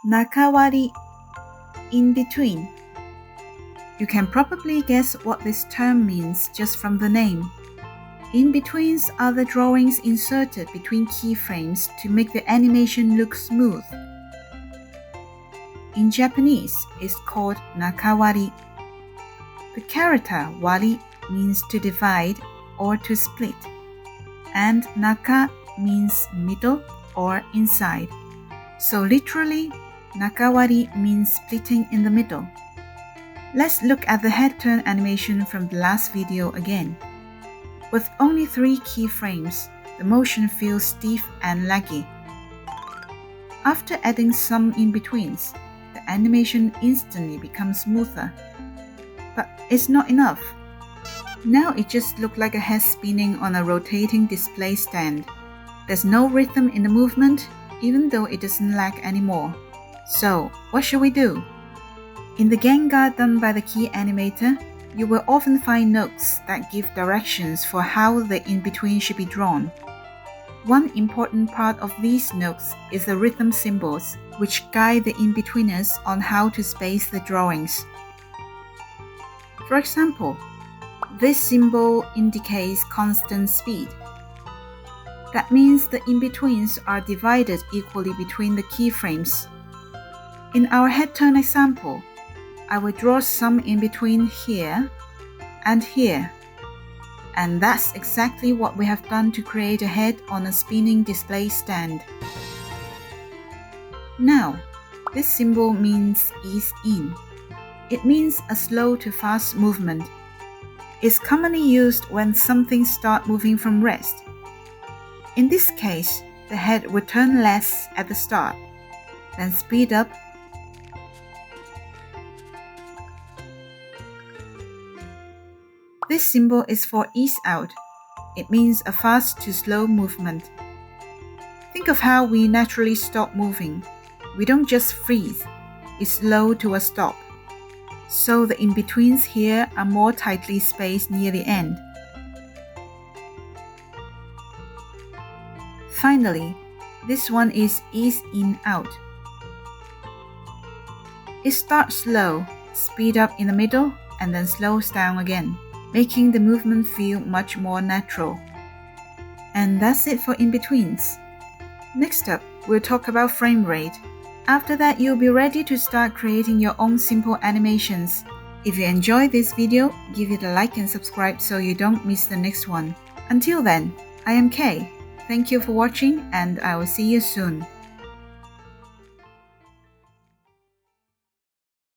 中割り in between. You can probably guess what this term means just from the name. In-betweens are the drawings inserted between keyframes to make the animation look smooth. In Japanese, it's called nakawari. The character wari means to divide or to split, and naka means middle or inside. So literally, nakawari means splitting in the middle. Let's look at the head turn animation from the last video again. With only 3 keyframes, the motion feels stiff and laggy. After adding some in-betweens, the animation instantly becomes smoother. But it's not enough. Now it just looks like a head spinning on a rotating display stand. There's no rhythm in the movement, even though it doesn't lag anymore. So, what should we do? In the Gengar done by the key animator, you will often find notes that give directions for how the in-between should be drawn. One important part of these notes is the rhythm symbols, which guide the in-betweeners on how to space the drawings. For example, this symbol indicates constant speed. That means the in-betweens are divided equally between the keyframes. In our head turn example, I will draw some in between here and here. And that's exactly what we have done to create a head on a spinning display stand. Now, this symbol means ease in. It means a slow to fast movement. It's commonly used when something starts moving from rest. In this case, the head will turn less at the start, then speed up. This symbol is for ease out. It means a fast to slow movement. Think of how we naturally stop moving. We don't just freeze, we slow to a stop. So the in-betweens here are more tightly spaced near the end. Finally, this one is ease in out. It starts slow, speed up in the middle, and then slows down again, making the movement feel much more natural. And that's it for in-betweens. Next up, we'll talk about frame rate. After that, you'll be ready to start creating your own simple animations. If you enjoyed this video, give it a like and subscribe so you don't miss the next one. Until then, I am Kay. Thank you for watching and I will see you soon.